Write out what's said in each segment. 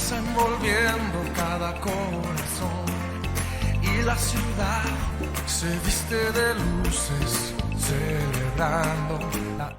esperanza envolviendo cada corazón y la ciudad se viste de luces celebrando la...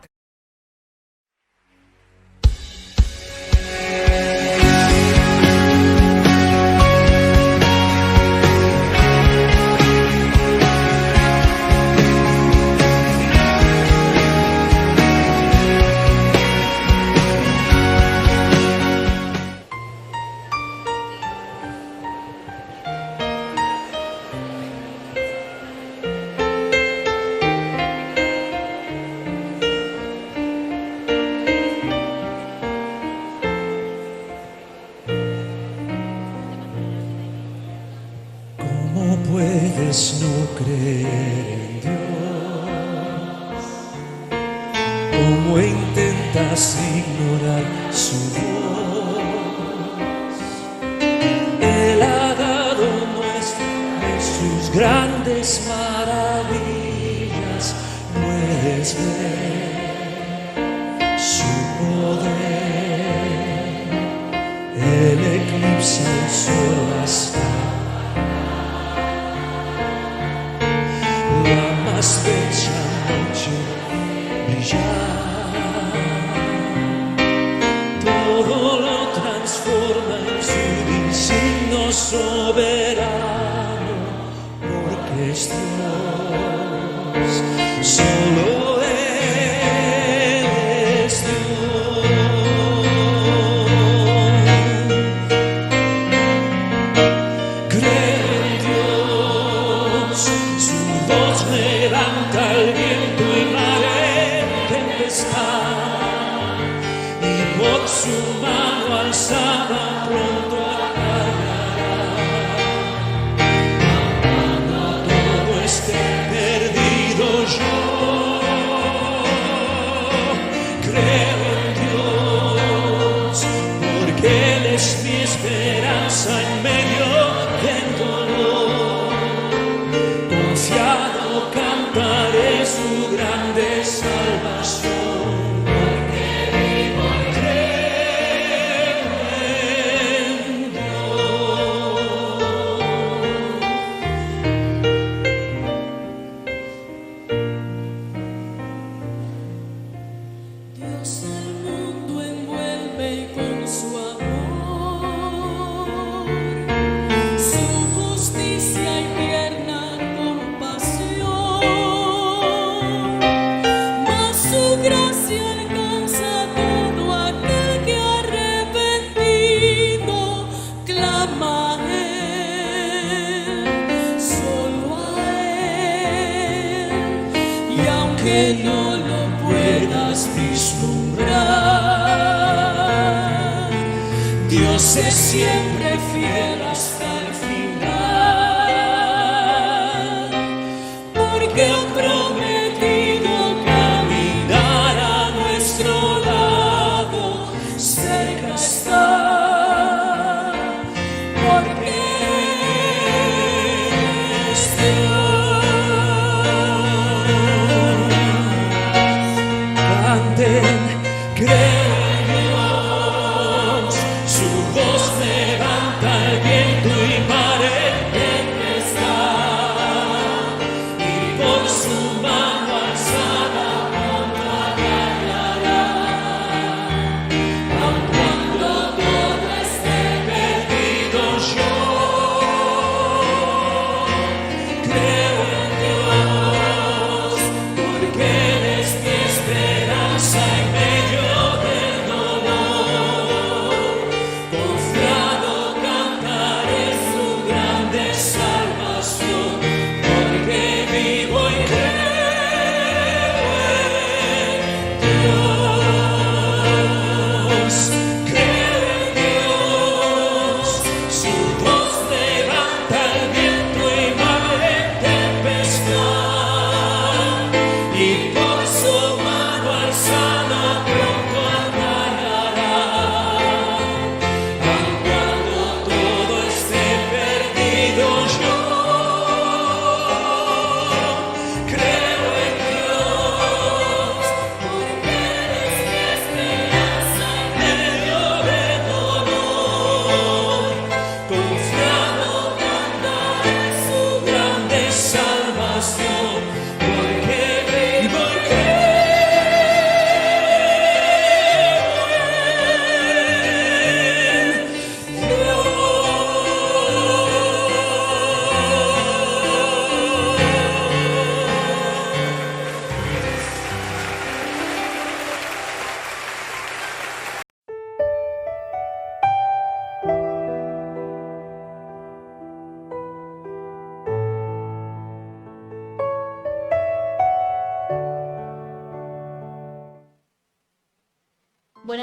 ¿Cómo puedes no creer en Dios? ¿Cómo intentas ignorar su voz? Él ha dado muestra de sus grandes maravillas. Puedes ver su poder. Él eclipsa el sol hasta la más bella noche brillar. Todo lo transforma en su designio soberano, porque es Dios, solo Él es Dios. Creo en Dios, su voz levanta el viento y marea tempestad, y por su mano alzada pronto acallará. Cuando todo esté perdido yo creo en Dios, porque Él es mi esperanza en medio del dolor. Confiado cantaré su grande salvación, porque vivo y creo en Dios al mundo envuelve con su amor, su justicia y tierna compasión, mas su gracia alcanza a todo aquel que arrepentido clama a Él, solo a Él, y aunque no lo puedas vislumbrar, Dios es siempre fiel hasta el final, porque ha prometido caminar a nuestro lado, cerca está, porque Él es Dios. canten, creo en Dios, su voz levanta el viento y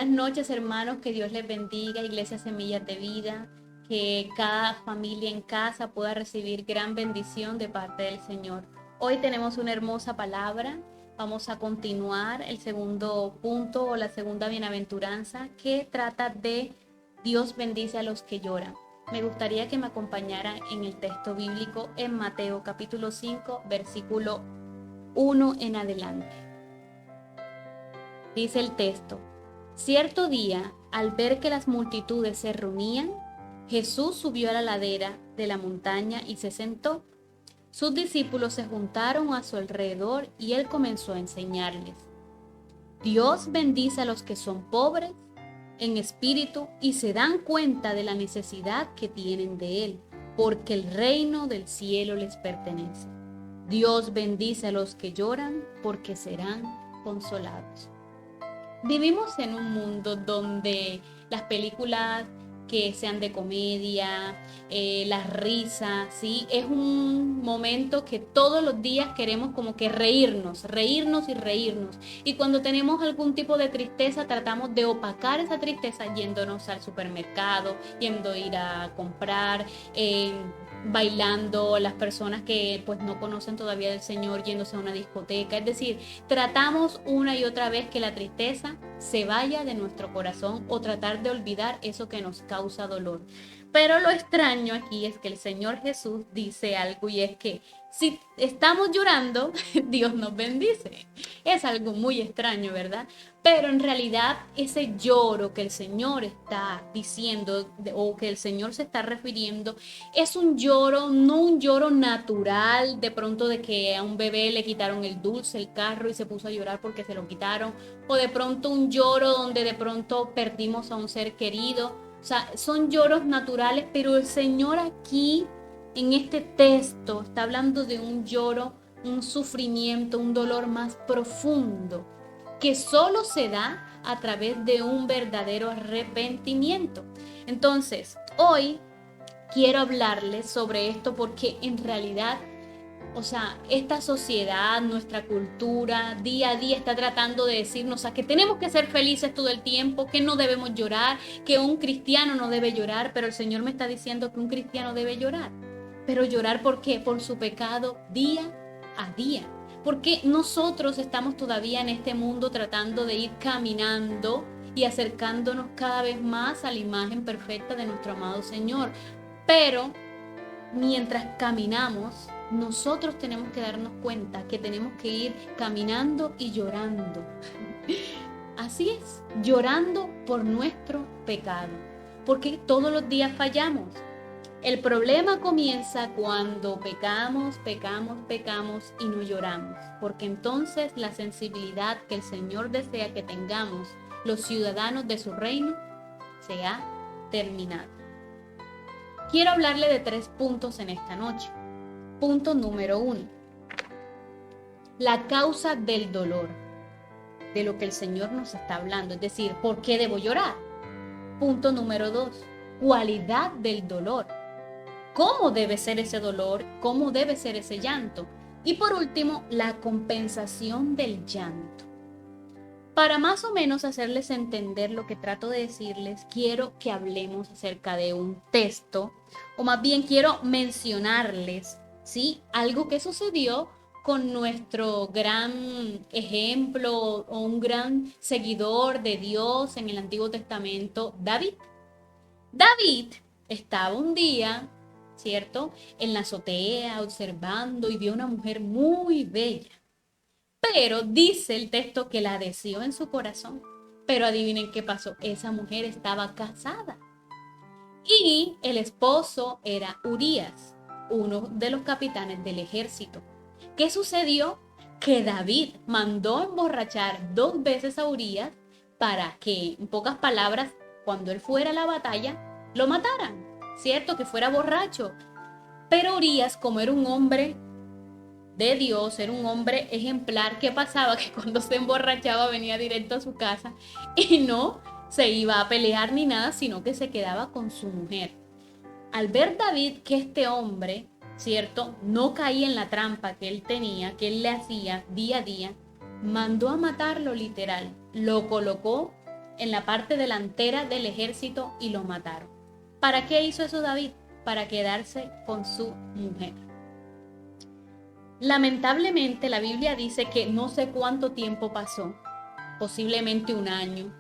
Buenas noches, hermanos, que Dios les bendiga, Iglesia Semillas de Vida, que cada familia en casa pueda recibir gran bendición de parte del Señor. Hoy tenemos una hermosa palabra. Vamos a continuar el segundo punto o la segunda bienaventuranza que trata de Dios bendice a los que lloran. Me gustaría que me acompañaran en el texto bíblico en Mateo capítulo 5, versículo 1 en adelante. Dice el texto: Cierto día, al ver que las multitudes se reunían, Jesús subió a la ladera de la montaña y se sentó. Sus discípulos se juntaron a su alrededor y él comenzó a enseñarles. Dios bendice a los que son pobres en espíritu y se dan cuenta de la necesidad que tienen de él, porque el reino del cielo les pertenece. Dios bendice a los que lloran, porque serán consolados. Vivimos en un mundo donde las películas que sean de comedia, las risas, ¿sí? Es un momento que todos los días queremos como que reírnos y reírnos. Y cuando tenemos algún tipo de tristeza, tratamos de opacar esa tristeza yéndonos al supermercado, yendo a ir a comprar, bailando, las personas que pues no conocen todavía del Señor yéndose a una discoteca. Es decir, tratamos una y otra vez que la tristeza se vaya de nuestro corazón o tratar de olvidar eso que nos causa dolor. Pero lo extraño aquí es que el Señor Jesús dice algo, y es que si estamos llorando, Dios nos bendice. Es algo muy extraño, ¿verdad? Pero en realidad ese lloro que el Señor está diciendo o que el Señor se está refiriendo es un lloro, no un lloro natural, de pronto de que a un bebé le quitaron el dulce, el carro y se puso a llorar porque se lo quitaron, o de pronto un lloro donde de pronto perdimos a un ser querido. O sea, son lloros naturales, pero el Señor aquí en este texto está hablando de un lloro, un sufrimiento, un dolor más profundo, que solo se da a través de un verdadero arrepentimiento. Entonces, hoy quiero hablarles sobre esto porque en realidad, o sea, esta sociedad, nuestra cultura, día a día está tratando de decirnos que tenemos que ser felices todo el tiempo, que no debemos llorar, que un cristiano no debe llorar, pero el Señor me está diciendo que un cristiano debe llorar. Pero llorar, ¿por qué? Por su pecado día a día. Porque nosotros estamos todavía en este mundo tratando de ir caminando y acercándonos cada vez más a la imagen perfecta de nuestro amado Señor. Pero mientras caminamos, nosotros tenemos que darnos cuenta que tenemos que ir caminando y llorando. Así es, llorando por nuestro pecado. Porque todos los días fallamos. El problema comienza cuando pecamos y no lloramos, porque entonces la sensibilidad que el Señor desea que tengamos los ciudadanos de su reino se ha terminado. Quiero hablarle de 3 puntos en esta noche. Punto número 1. La causa del dolor, de lo que el Señor nos está hablando, es decir, ¿por qué debo llorar? Punto número 2. Cualidad del dolor. ¿Cómo debe ser ese dolor? ¿Cómo debe ser ese llanto? Y por último, la compensación del llanto. Para más o menos hacerles entender lo que trato de decirles, quiero que hablemos acerca de un texto, o más bien quiero mencionarles, ¿sí?, algo que sucedió con nuestro gran ejemplo o un gran seguidor de Dios en el Antiguo Testamento, David. David estaba un día, ¿cierto?, en la azotea observando y vio una mujer muy bella. Pero dice el texto que la deseó en su corazón. Pero adivinen qué pasó. Esa mujer estaba casada. Y el esposo era Urías, uno de los capitanes del ejército. ¿Qué sucedió? Que David mandó emborrachar 2 veces a Urías para que, en pocas palabras, cuando él fuera a la batalla, lo mataran. ¿Cierto? Que fuera borracho. Pero Urías, como era un hombre de Dios, era un hombre ejemplar, ¿qué pasaba? Que cuando se emborrachaba venía directo a su casa y no se iba a pelear ni nada, sino que se quedaba con su mujer. Al ver David que este hombre, ¿cierto?, no caía en la trampa que él tenía, que él le hacía día a día, mandó a matarlo literal. Lo colocó en la parte delantera del ejército y lo mataron. ¿Para qué hizo eso David? Para quedarse con su mujer. Lamentablemente la Biblia dice que no sé cuánto tiempo pasó, posiblemente un año,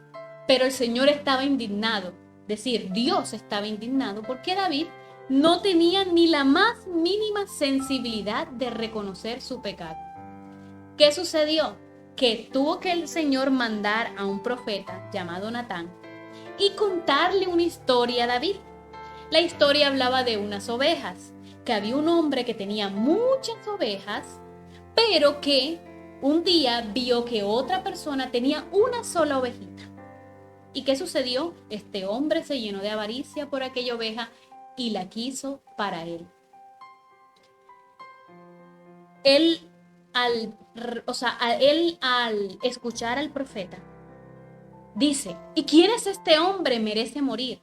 pero el Señor estaba indignado, es decir, Dios estaba indignado porque David no tenía ni la más mínima sensibilidad de reconocer su pecado. ¿Qué sucedió? Que tuvo que el Señor mandar a un profeta llamado Natán y contarle una historia a David. La historia hablaba de unas ovejas, que había un hombre que tenía muchas ovejas, pero que un día vio que otra persona tenía una sola ovejita. ¿Y qué sucedió? Este hombre se llenó de avaricia por aquella oveja y la quiso para él. Él al escuchar al profeta, dice, ¿y quién es este hombre? Merece morir,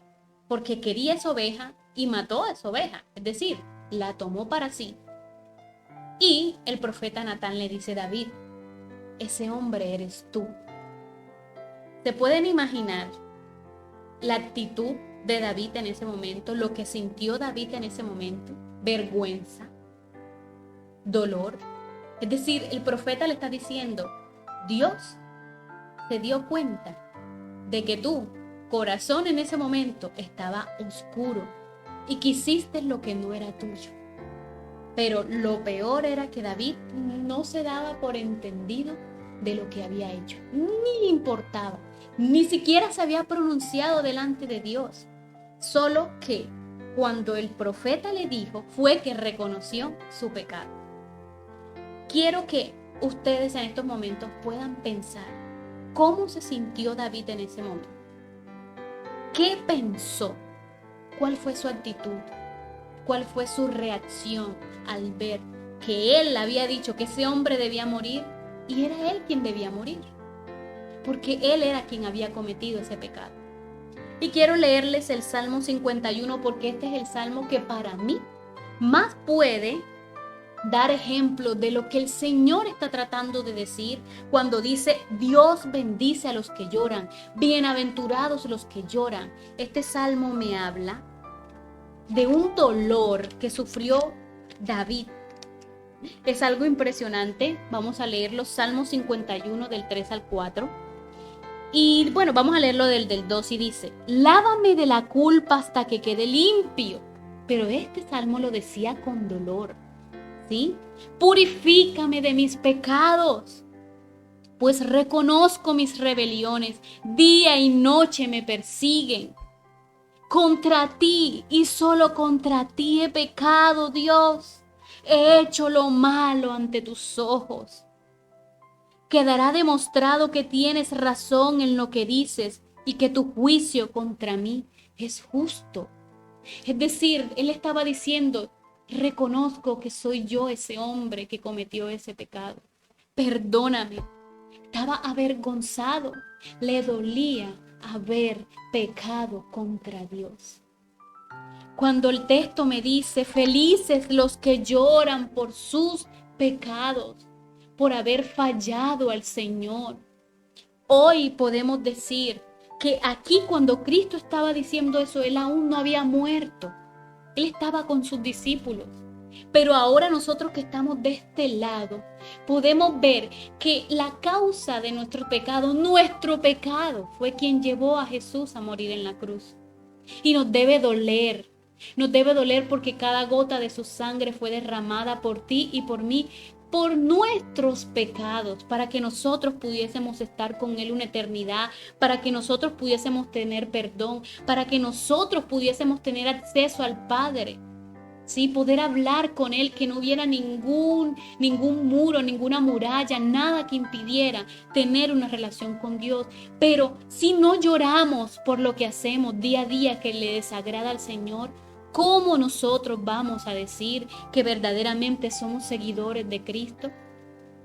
porque quería esa oveja y mató a esa oveja, es decir, la tomó para sí. Y el profeta Natán le dice, David, ese hombre eres tú. ¿Se pueden imaginar la actitud de David en ese momento, lo que sintió David en ese momento? Vergüenza, dolor. Es decir, el profeta le está diciendo, Dios se dio cuenta de que tu corazón en ese momento estaba oscuro y quisiste lo que no era tuyo. Pero lo peor era que David no se daba por entendido de lo que había hecho, ni le importaba, ni siquiera se había pronunciado delante de Dios. Solo que cuando el profeta le dijo, fue que reconoció su pecado. Quiero que ustedes en estos momentos puedan pensar cómo se sintió David en ese momento. ¿Qué pensó? ¿Cuál fue su actitud? ¿Cuál fue su reacción al ver que él había dicho que ese hombre debía morir y era él quien debía morir? Porque él era quien había cometido ese pecado. Y quiero leerles el Salmo 51 porque este es el salmo que para mí más puede dar ejemplo de lo que el Señor está tratando de decir cuando dice, Dios bendice a los que lloran, bienaventurados los que lloran. Este salmo me habla de un dolor que sufrió David. Es algo impresionante. Vamos a leer los Salmos 51 del 3 al 4. Y bueno, vamos a leerlo del 2 y dice, lávame de la culpa hasta que quede limpio. Pero este salmo lo decía con dolor. ¿Sí? Purifícame de mis pecados, pues reconozco mis rebeliones, día y noche me persiguen. Contra ti y solo contra ti he pecado, Dios. He hecho lo malo ante tus ojos. Quedará demostrado que tienes razón en lo que dices y que tu juicio contra mí es justo. Es decir, él estaba diciendo, reconozco que soy yo ese hombre que cometió ese pecado. Perdóname. Estaba avergonzado. Le dolía haber pecado contra Dios. Cuando el texto me dice, felices los que lloran por sus pecados, por haber fallado al Señor. Hoy podemos decir que aquí cuando Cristo estaba diciendo eso, Él aún no había muerto. Él estaba con sus discípulos. Pero ahora nosotros que estamos de este lado, podemos ver que la causa de nuestro pecado, fue quien llevó a Jesús a morir en la cruz. Y nos debe doler porque cada gota de su sangre fue derramada por ti y por mí, por nuestros pecados, para que nosotros pudiésemos estar con Él una eternidad, para que nosotros pudiésemos tener perdón, para que nosotros pudiésemos tener acceso al Padre, ¿sí? Poder hablar con Él, que no hubiera ningún muro, ninguna muralla, nada que impidiera tener una relación con Dios. Pero si no lloramos por lo que hacemos día a día que le desagrada al Señor, ¿cómo nosotros vamos a decir que verdaderamente somos seguidores de Cristo?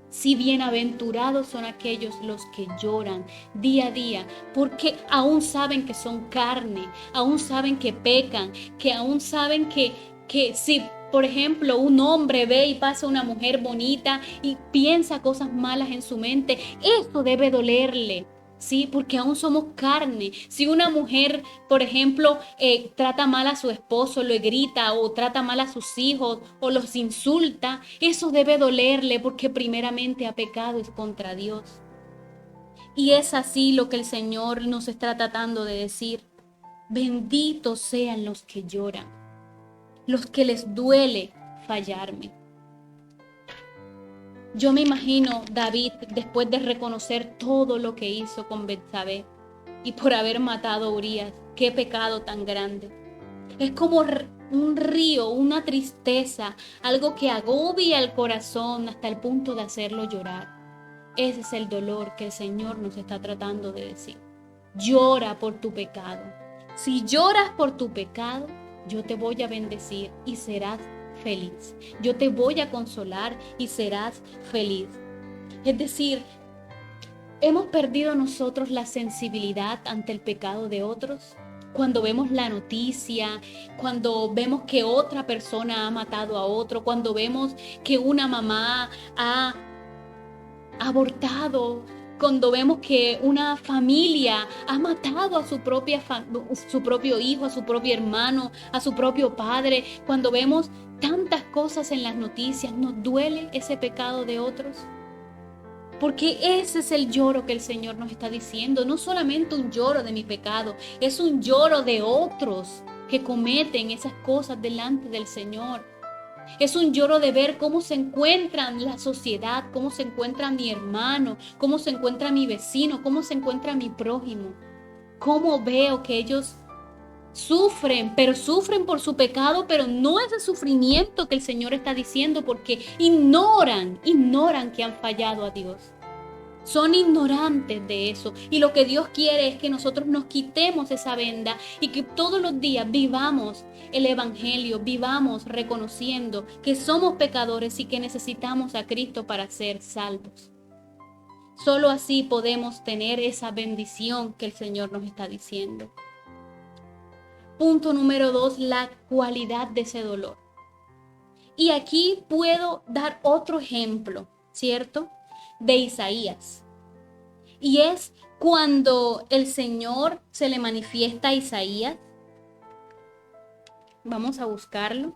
Si bienaventurados son aquellos los que lloran día a día, porque aún saben que son carne, aún saben que pecan, que aún saben que si, por ejemplo, un hombre ve y pasa una mujer bonita y piensa cosas malas en su mente, eso debe dolerle. Sí, porque aún somos carne. Si una mujer, por ejemplo, trata mal a su esposo, lo grita o trata mal a sus hijos o los insulta, eso debe dolerle porque primeramente ha pecado es contra Dios. Y es así lo que el Señor nos está tratando de decir. Benditos sean los que lloran, los que les duele fallarme. Yo me imagino David después de reconocer todo lo que hizo con Betsabé y por haber matado a Urías. Qué pecado tan grande. Es como un río, una tristeza, algo que agobia el corazón hasta el punto de hacerlo llorar. Ese es el dolor que el Señor nos está tratando de decir. Llora por tu pecado. Si lloras por tu pecado, yo te voy a bendecir y serás feliz. Yo te voy a consolar y serás feliz. Es decir, hemos perdido nosotros la sensibilidad ante el pecado de otros. Cuando vemos la noticia, cuando vemos que otra persona ha matado a otro, cuando vemos que una mamá ha abortado, cuando vemos que una familia ha matado a su propio hijo, a su propio hermano, a su propio padre, cuando vemos tantas cosas en las noticias, ¿nos duele ese pecado de otros? Porque ese es el lloro que el Señor nos está diciendo. No solamente un lloro de mi pecado, es un lloro de otros que cometen esas cosas delante del Señor. Es un lloro de ver cómo se encuentra la sociedad, cómo se encuentra mi hermano, cómo se encuentra mi vecino, cómo se encuentra mi prójimo. Cómo veo que ellos sufren, pero sufren por su pecado, pero no es el sufrimiento que el Señor está diciendo porque ignoran que han fallado a Dios. Son ignorantes de eso y lo que Dios quiere es que nosotros nos quitemos esa venda y que todos los días vivamos el evangelio, vivamos reconociendo que somos pecadores y que necesitamos a Cristo para ser salvos. Solo así podemos tener esa bendición que el Señor nos está diciendo. Punto número 2, la cualidad de ese dolor. Y aquí puedo dar otro ejemplo, ¿cierto? De Isaías. Y es cuando el Señor se le manifiesta a Isaías. Vamos a buscarlo.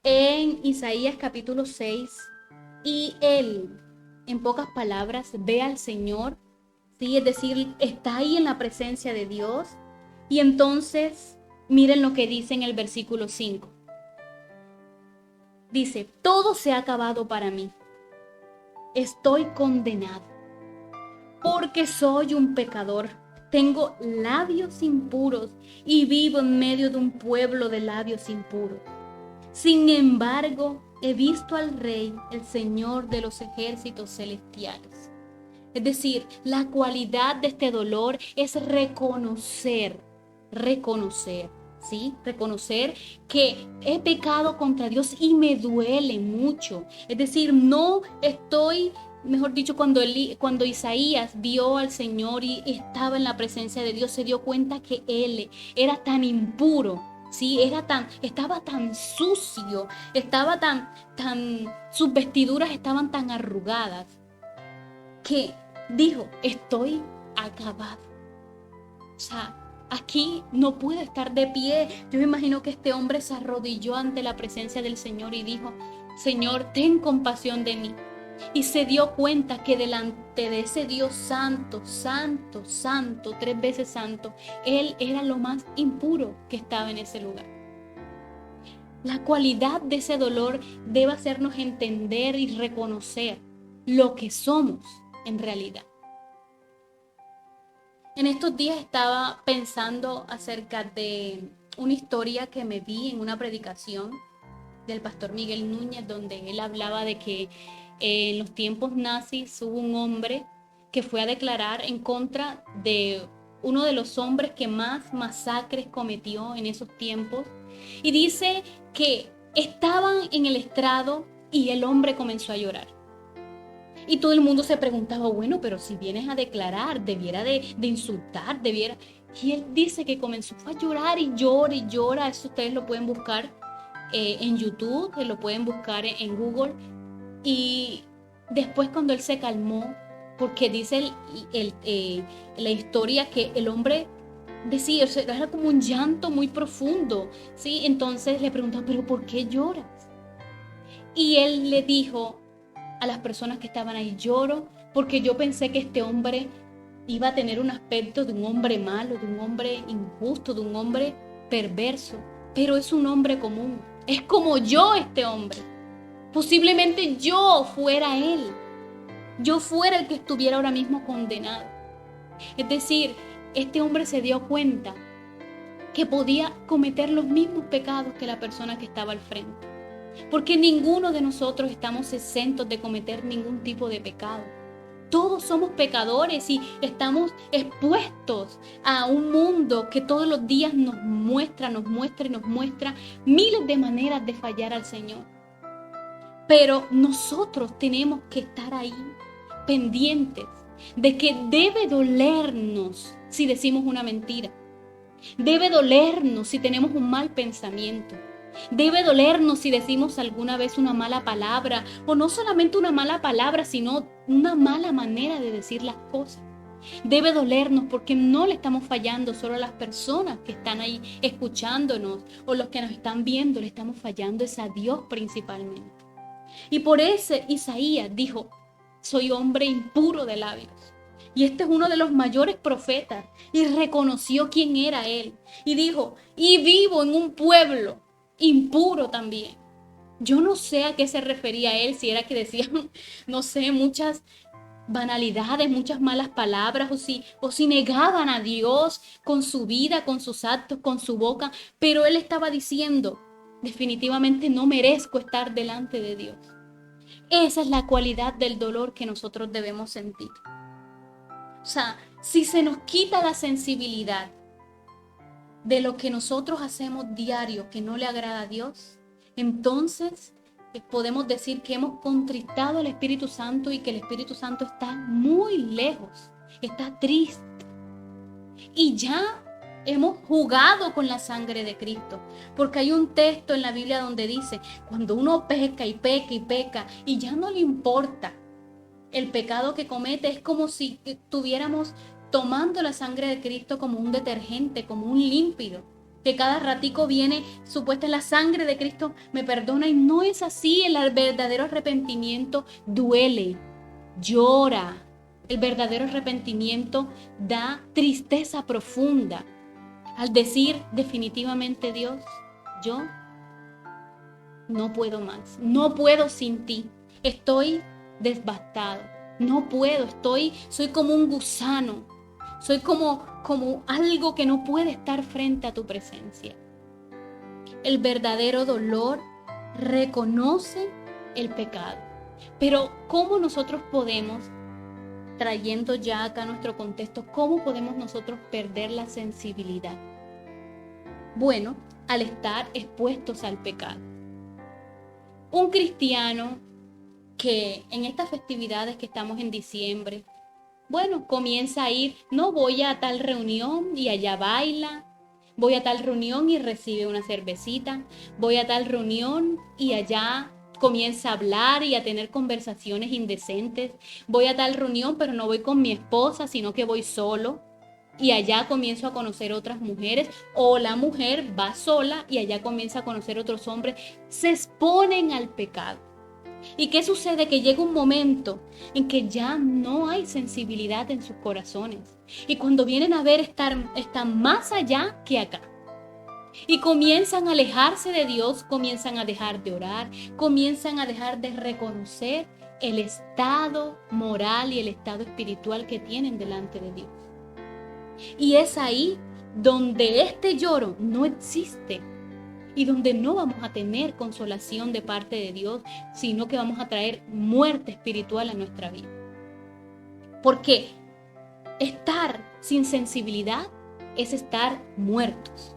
En Isaías capítulo 6. Y él, en pocas palabras, ve al Señor. ¿Sí? Es decir, está ahí en la presencia de Dios. Y entonces, miren lo que dice en el versículo 5. Dice, todo se ha acabado para mí. Estoy condenado, porque soy un pecador. Tengo labios impuros y vivo en medio de un pueblo de labios impuros. Sin embargo, he visto al Rey, el Señor de los ejércitos celestiales. Es decir, la cualidad de este dolor es reconocer, ¿sí? Reconocer que he pecado contra Dios y me duele mucho. Es decir, no estoy, mejor dicho, cuando Isaías vio al Señor y estaba en la presencia de Dios, se dio cuenta que él era tan impuro, ¿sí? Estaba tan sucio, sus vestiduras estaban tan arrugadas, que dijo, estoy acabado. O sea, aquí no puedo estar de pie. Yo me imagino que este hombre se arrodilló ante la presencia del Señor y dijo, Señor, ten compasión de mí. Y se dio cuenta que delante de ese Dios santo, santo, santo, 3 veces santo, él era lo más impuro que estaba en ese lugar. La cualidad de ese dolor debe hacernos entender y reconocer lo que somos en realidad. En estos días estaba pensando acerca de una historia que me vi en una predicación del pastor Miguel Núñez, donde él hablaba de que en los tiempos nazis hubo un hombre que fue a declarar en contra de uno de los hombres que más masacres cometió en esos tiempos. Y dice que estaban en el estrado y el hombre comenzó a llorar. Y todo el mundo se preguntaba, bueno, pero si vienes a declarar, debiera de insultar, debiera... Y él dice que comenzó a llorar y llora y llora. Eso ustedes lo pueden buscar en YouTube, lo pueden buscar en Google. Y después cuando él se calmó, porque dice la historia que el hombre decía, o sea, era como un llanto muy profundo, ¿sí? Entonces le preguntan, ¿pero por qué lloras? Y él le dijo a las personas que estaban ahí, lloro porque yo pensé que este hombre iba a tener un aspecto de un hombre malo, de un hombre injusto, de un hombre perverso, pero es un hombre común, es como yo este hombre. Posiblemente yo fuera él, yo fuera el que estuviera ahora mismo condenado. Es decir, este hombre se dio cuenta que podía cometer los mismos pecados que la persona que estaba al frente, porque ninguno de nosotros estamos exentos de cometer ningún tipo de pecado. Todos somos pecadores y estamos expuestos a un mundo que todos los días nos muestra miles de maneras de fallar al Señor. Pero nosotros tenemos que estar ahí pendientes de que debe dolernos si decimos una mentira. Debe dolernos si tenemos un mal pensamiento. Debe dolernos si decimos alguna vez una mala palabra, o no solamente una mala palabra, sino una mala manera de decir las cosas. Debe dolernos porque no le estamos fallando solo a las personas que están ahí escuchándonos o los que nos están viendo, le estamos fallando es a Dios principalmente. Y por eso Isaías dijo, soy hombre impuro de labios. Y este es uno de los mayores profetas y reconoció quién era él. Y dijo, y vivo en un pueblo impuro también. Yo no sé a qué se refería él, si era que decían, no sé, muchas banalidades, muchas malas palabras, o si negaban a Dios con su vida, con sus actos, con su boca. Pero él estaba diciendo, definitivamente no merezco estar delante de Dios. Esa es la cualidad del dolor que nosotros debemos sentir. O sea, si se nos quita la sensibilidad de lo que nosotros hacemos diario que no le agrada a Dios, entonces podemos decir que hemos contristado al Espíritu Santo y que el Espíritu Santo está muy lejos, está triste. Y ya hemos jugado con la sangre de Cristo, porque hay un texto en la Biblia donde dice, cuando uno peca y peca y peca y ya no le importa el pecado que comete, es como si estuviéramos tomando la sangre de Cristo como un detergente, como un límpido, que cada ratico viene, supuesta la sangre de Cristo me perdona, y no es así. El verdadero arrepentimiento duele, llora. El verdadero arrepentimiento da tristeza profunda al decir definitivamente, Dios, yo no puedo más, no puedo sin ti, estoy devastado, no puedo, soy como un gusano, soy como algo que no puede estar frente a tu presencia. El verdadero dolor reconoce el pecado. Pero ¿cómo nosotros podemos, trayendo ya acá nuestro contexto, cómo podemos nosotros perder la sensibilidad? Bueno, al estar expuestos al pecado. Un cristiano que en estas festividades que estamos en diciembre, bueno, comienza a ir, no voy a tal reunión y allá baila, voy a tal reunión y recibe una cervecita, voy a tal reunión y allá comienza a hablar y a tener conversaciones indecentes, voy a tal reunión pero no voy con mi esposa, sino que voy solo y allá comienzo a conocer otras mujeres, o la mujer va sola y allá comienza a conocer otros hombres, se exponen al pecado. ¿Y qué sucede? Que llega un momento en que ya no hay sensibilidad en sus corazones. Y cuando vienen a ver, están más allá que acá. Y comienzan a alejarse de Dios, comienzan a dejar de orar, comienzan a dejar de reconocer el estado moral y el estado espiritual que tienen delante de Dios. Y es ahí donde este lloro no existe. Y donde no vamos a tener consolación de parte de Dios, sino que vamos a traer muerte espiritual a nuestra vida. Porque estar sin sensibilidad es estar muertos.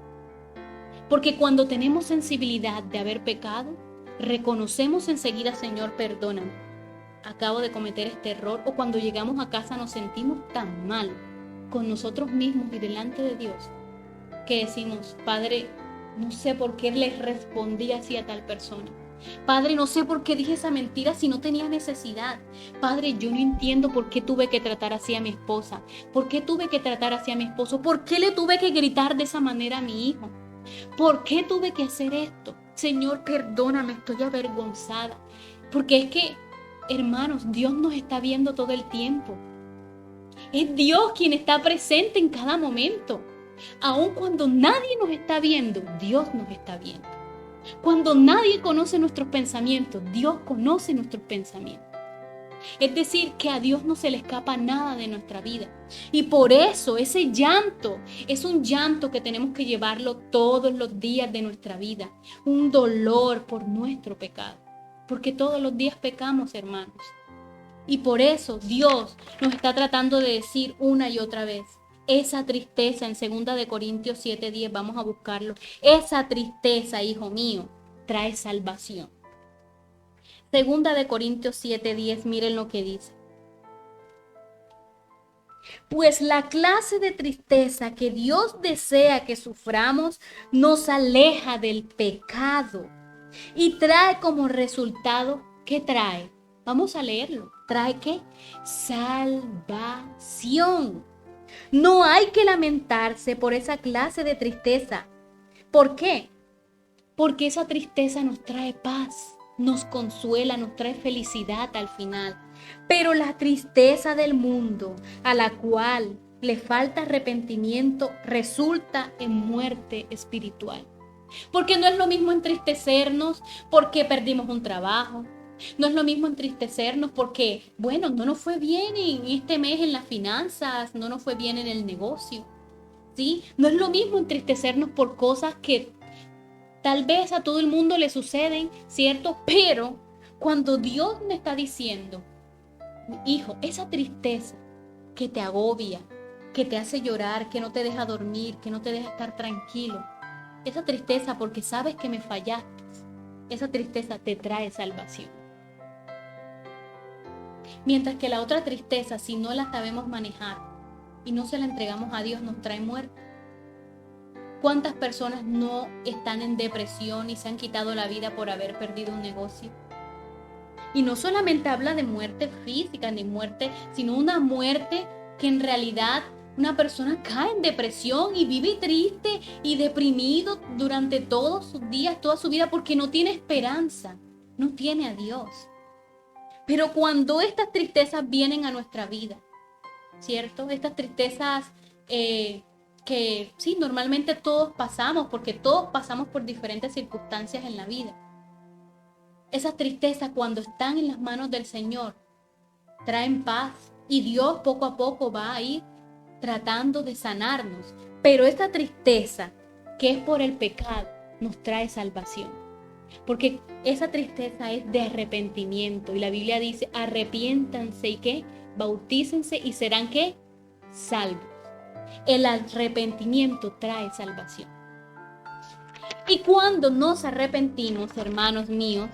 Porque cuando tenemos sensibilidad de haber pecado, reconocemos enseguida, Señor, perdóname, acabo de cometer este error. O cuando llegamos a casa nos sentimos tan mal con nosotros mismos y delante de Dios, que decimos, Padre, no sé por qué les respondí así a tal persona. Padre, no sé por qué dije esa mentira si no tenía necesidad. Padre, yo no entiendo por qué tuve que tratar así a mi esposa. ¿Por qué tuve que tratar así a mi esposo? ¿Por qué le tuve que gritar de esa manera a mi hijo? ¿Por qué tuve que hacer esto? Señor, perdóname, estoy avergonzada. Porque es que, hermanos, Dios nos está viendo todo el tiempo. Es Dios quien está presente en cada momento. Aun cuando nadie nos está viendo, Dios nos está viendo. Cuando nadie conoce nuestros pensamientos, Dios conoce nuestros pensamientos. Es decir, que a Dios no se le escapa nada de nuestra vida. Y por eso ese llanto es un llanto que tenemos que llevarlo todos los días de nuestra vida. Un dolor por nuestro pecado. Porque todos los días pecamos, hermanos. Y por eso Dios nos está tratando de decir una y otra vez. Esa tristeza en 2 de Corintios 7:10, vamos a buscarlo. Esa tristeza, hijo mío, trae salvación. 2 de Corintios 7:10, miren lo que dice. Pues la clase de tristeza que Dios desea que suframos nos aleja del pecado y trae como resultado, ¿qué trae? Vamos a leerlo. ¿Trae qué? Salvación. No hay que lamentarse por esa clase de tristeza. ¿Por qué? Porque esa tristeza nos trae paz, nos consuela, nos trae felicidad al final. Pero la tristeza del mundo, a la cual le falta arrepentimiento, resulta en muerte espiritual. Porque no es lo mismo entristecernos porque perdimos un trabajo. No es lo mismo entristecernos porque, bueno, no nos fue bien en este mes en las finanzas, no nos fue bien en el negocio, ¿sí? No es lo mismo entristecernos por cosas que tal vez a todo el mundo le suceden, ¿cierto? Pero cuando Dios me está diciendo, hijo, esa tristeza que te agobia, que te hace llorar, que no te deja dormir, que no te deja estar tranquilo, esa tristeza porque sabes que me fallaste, esa tristeza te trae salvación. Mientras que la otra tristeza, si no la sabemos manejar y no se la entregamos a Dios, nos trae muerte. ¿Cuántas personas no están en depresión y se han quitado la vida por haber perdido un negocio? Y no solamente habla de muerte física ni muerte, sino una muerte que en realidad una persona cae en depresión y vive triste y deprimido durante todos sus días, toda su vida, porque no tiene esperanza, no tiene a Dios. Pero cuando estas tristezas vienen a nuestra vida, ¿cierto? Estas tristezas que sí, normalmente todos pasamos, porque todos pasamos por diferentes circunstancias en la vida. Esas tristezas cuando están en las manos del Señor, traen paz y Dios poco a poco va a ir tratando de sanarnos. Pero esta tristeza que es por el pecado nos trae salvación. Porque esa tristeza es de arrepentimiento. Y la Biblia dice, arrepiéntanse y ¿qué? Bautícense y serán ¿qué? Salvos. El arrepentimiento trae salvación. Y cuando nos arrepentimos, hermanos míos,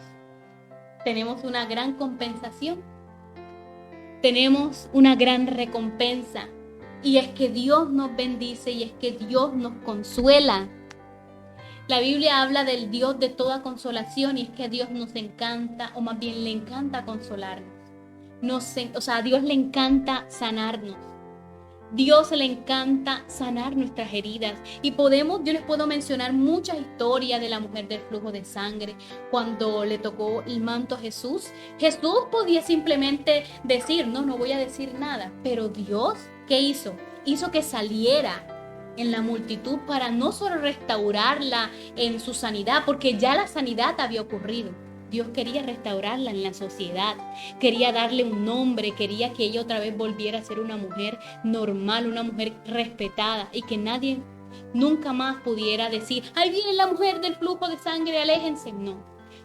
tenemos una gran compensación. Tenemos una gran recompensa. Y es que Dios nos bendice y es que Dios nos consuela. La Biblia habla del Dios de toda consolación y es que a Dios nos encanta, o más bien le encanta consolarnos. A Dios le encanta sanarnos. Dios le encanta sanar nuestras heridas. Y yo les puedo mencionar muchas historias de la mujer del flujo de sangre. Cuando le tocó el manto a Jesús, Jesús podía simplemente decir, no voy a decir nada. Pero Dios, ¿qué hizo? Hizo que saliera en la multitud para no solo restaurarla en su sanidad, porque ya la sanidad había ocurrido. Dios quería restaurarla en la sociedad, quería darle un nombre, quería que ella otra vez volviera a ser una mujer normal, una mujer respetada y que nadie nunca más pudiera decir, ahí viene la mujer del flujo de sangre, aléjense. No,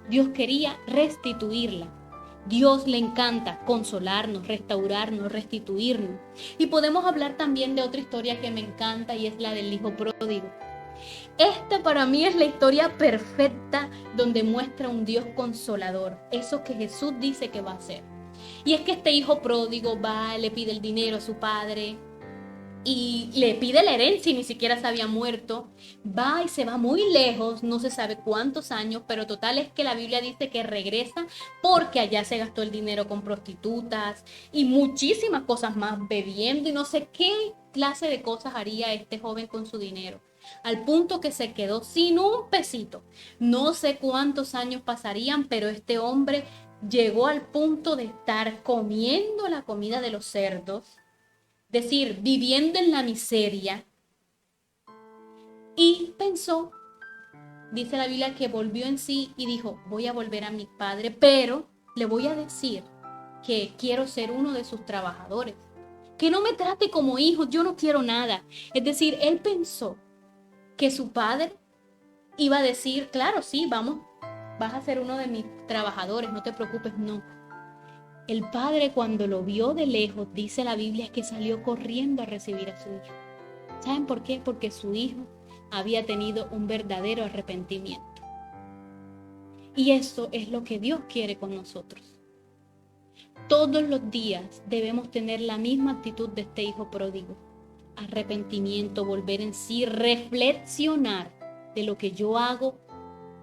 Dios quería restituirla. Dios le encanta consolarnos, restaurarnos, restituirnos. Y podemos hablar también de otra historia que me encanta y es la del hijo pródigo. Esta para mí es la historia perfecta donde muestra un Dios consolador, eso que Jesús dice que va a hacer. Y es que este hijo pródigo va, le pide el dinero a su padre y le pide la herencia y ni siquiera se había muerto. Va y se va muy lejos, no se sabe cuántos años, pero total es que la Biblia dice que regresa porque allá se gastó el dinero con prostitutas y muchísimas cosas más, bebiendo y no sé qué clase de cosas haría este joven con su dinero. Al punto que se quedó sin un pesito. No sé cuántos años pasarían, pero este hombre llegó al punto de estar comiendo la comida de los cerdos, decir, viviendo en la miseria, y pensó, dice la Biblia, que volvió en sí y dijo, voy a volver a mi padre, pero le voy a decir que quiero ser uno de sus trabajadores, que no me trate como hijo, yo no quiero nada. Es decir, él pensó que su padre iba a decir, claro, sí, vamos, vas a ser uno de mis trabajadores, no te preocupes, no. El padre, cuando lo vio de lejos, dice la Biblia, que salió corriendo a recibir a su hijo. ¿Saben por qué? Porque su hijo había tenido un verdadero arrepentimiento. Y eso es lo que Dios quiere con nosotros. Todos los días debemos tener la misma actitud de este hijo pródigo. Arrepentimiento, volver en sí, reflexionar de lo que yo hago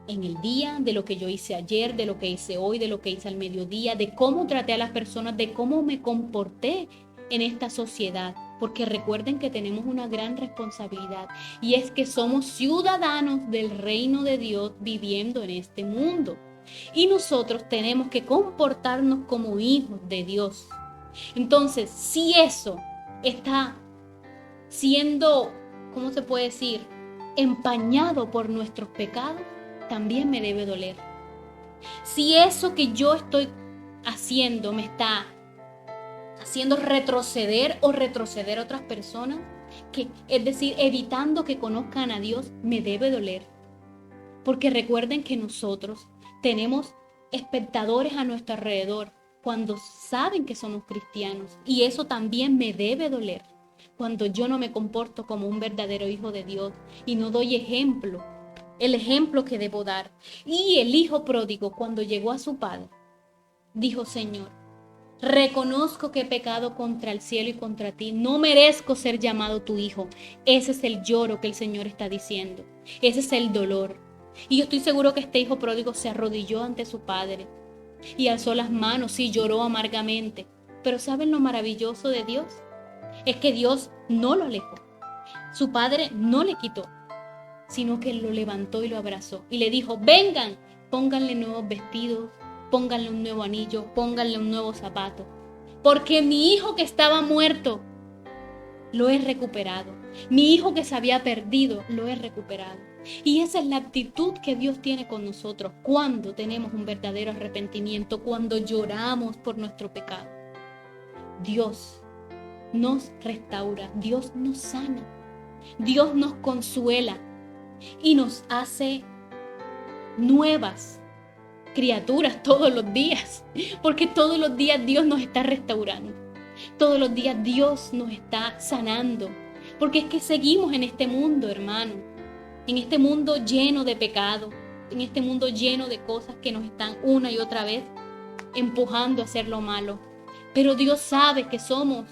en el día, de lo que yo hice ayer, de lo que hice hoy, de lo que hice al mediodía, de cómo traté a las personas, de cómo me comporté en esta sociedad. Porque recuerden que tenemos una gran responsabilidad y es que somos ciudadanos del reino de Dios viviendo en este mundo. Y nosotros tenemos que comportarnos como hijos de Dios. Entonces, si eso está siendo, ¿cómo se puede decir?, empañado por nuestros pecados, también me debe doler. Si eso que yo estoy haciendo me está haciendo retroceder o retroceder a otras personas, es decir, evitando que conozcan a Dios, me debe doler. Porque recuerden que nosotros tenemos espectadores a nuestro alrededor cuando saben que somos cristianos, y eso también me debe doler cuando yo no me comporto como un verdadero hijo de Dios y no doy ejemplo, el ejemplo que debo dar. Y el hijo pródigo, cuando llegó a su padre, dijo, Señor, reconozco que he pecado contra el cielo y contra ti, no merezco ser llamado tu hijo. Ese es el lloro que el Señor está diciendo, ese es el dolor. Y yo estoy seguro que este hijo pródigo se arrodilló ante su padre y alzó las manos y lloró amargamente. Pero ¿saben lo maravilloso de Dios? Es que Dios no lo alejó, su padre no le quitó, sino que lo levantó y lo abrazó y le dijo, vengan, pónganle nuevos vestidos, pónganle un nuevo anillo, pónganle un nuevo zapato, porque mi hijo que estaba muerto, lo he recuperado. Mi hijo que se había perdido, lo he recuperado. Y esa es la actitud que Dios tiene con nosotros cuando tenemos un verdadero arrepentimiento, cuando lloramos por nuestro pecado. Dios nos restaura, Dios nos sana, Dios nos consuela y nos hace nuevas criaturas todos los días, porque todos los días Dios nos está restaurando, todos los días Dios nos está sanando, porque es que seguimos en este mundo, hermano, en este mundo lleno de pecado, en este mundo lleno de cosas que nos están una y otra vez empujando a hacer lo malo. Pero Dios sabe que somos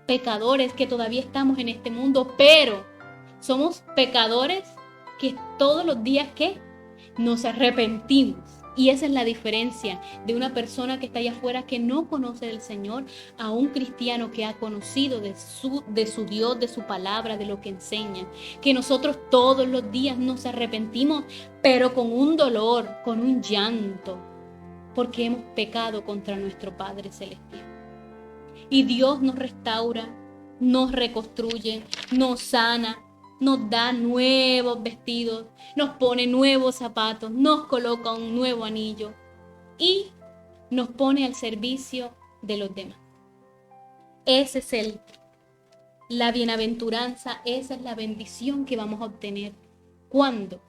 pecadores, que todavía estamos en este mundo, pero somos pecadores que todos los días que nos arrepentimos. Y esa es la diferencia de una persona que está allá afuera que no conoce del Señor a un cristiano que ha conocido de su Dios, de su palabra, de lo que enseña. Que nosotros todos los días nos arrepentimos, pero con un dolor, con un llanto, porque hemos pecado contra nuestro Padre Celestial. Y Dios nos restaura, nos reconstruye, nos sana, nos da nuevos vestidos, nos pone nuevos zapatos, nos coloca un nuevo anillo y nos pone al servicio de los demás. Ese es la bienaventuranza, esa es la bendición que vamos a obtener cuando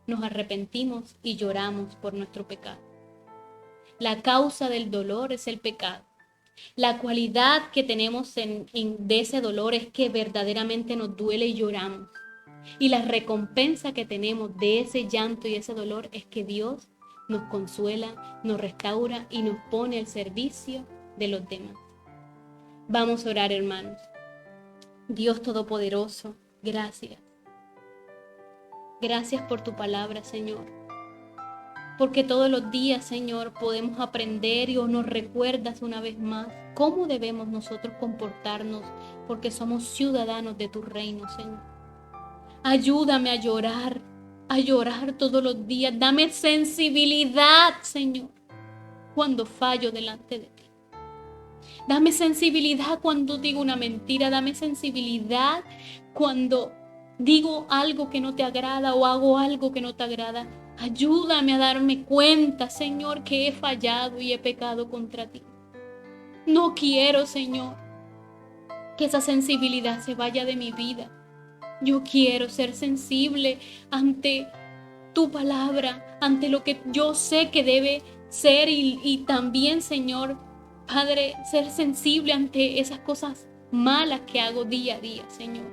nos arrepentimos y lloramos por nuestro pecado. La causa del dolor es el pecado. La cualidad que tenemos de ese dolor es que verdaderamente nos duele y lloramos. Y la recompensa que tenemos de ese llanto y ese dolor es que Dios nos consuela, nos restaura y nos pone al servicio de los demás. Vamos a orar, hermanos. Dios Todopoderoso, gracias. Gracias por tu palabra, Señor. Porque todos los días, Señor, podemos aprender y nos recuerdas una vez más cómo debemos nosotros comportarnos, porque somos ciudadanos de tu reino, Señor. Ayúdame a llorar todos los días. Dame sensibilidad, Señor, cuando fallo delante de ti. Dame sensibilidad cuando digo una mentira. Dame sensibilidad cuando digo algo que no te agrada o hago algo que no te agrada. Ayúdame a darme cuenta, Señor, que he fallado y he pecado contra ti. No quiero, Señor, que esa sensibilidad se vaya de mi vida. Yo quiero ser sensible ante tu palabra, ante lo que yo sé que debe ser y también, Señor, Padre, ser sensible ante esas cosas malas que hago día a día, Señor.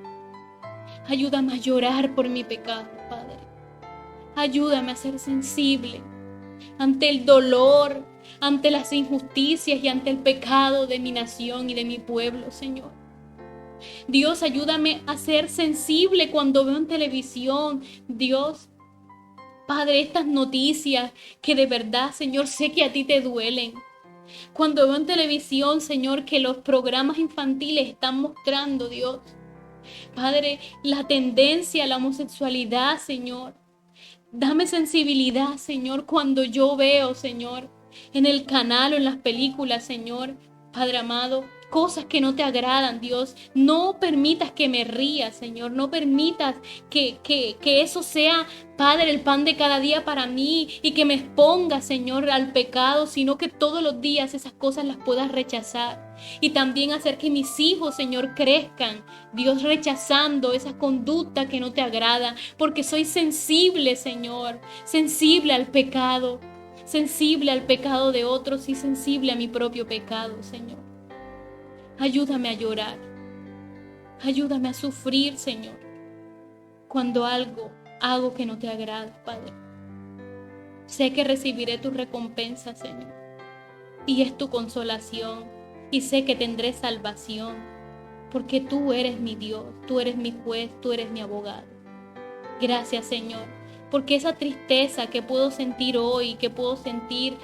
Ayúdame a llorar por mi pecado, Padre. Ayúdame a ser sensible ante el dolor, ante las injusticias y ante el pecado de mi nación y de mi pueblo, Señor. Dios, ayúdame a ser sensible cuando veo en televisión, Dios, Padre, estas noticias que de verdad, Señor, sé que a ti te duelen. Cuando veo en televisión, Señor, que los programas infantiles están mostrando, Dios, Padre, la tendencia a la homosexualidad, Señor. Dame sensibilidad, Señor, cuando yo veo, Señor, en el canal o en las películas, Señor, Padre amado, cosas que no te agradan, Dios. No permitas que me ría, Señor. No permitas que eso sea, Padre, el pan de cada día para mí y que me exponga, Señor, al pecado, sino que todos los días esas cosas las puedas rechazar. Y también hacer que mis hijos, Señor, crezcan, Dios, rechazando esa conducta que no te agrada, porque soy sensible, Señor, sensible al pecado de otros y sensible a mi propio pecado, Señor. Ayúdame a llorar, ayúdame a sufrir, Señor, cuando algo hago que no te agrada, Padre. Sé que recibiré tu recompensa, Señor, y es tu consolación, y sé que tendré salvación, porque tú eres mi Dios, tú eres mi juez, tú eres mi abogado. Gracias, Señor, porque esa tristeza que puedo sentir hoy, que puedo sentir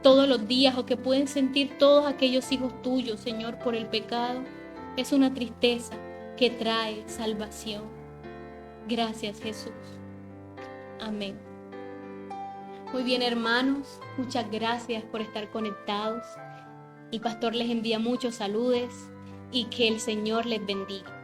todos los días o que pueden sentir todos aquellos hijos tuyos, Señor, por el pecado, es una tristeza que trae salvación. Gracias, Jesús. Amén. Muy bien, hermanos, muchas gracias por estar conectados. El pastor les envía muchos saludos y que el Señor les bendiga.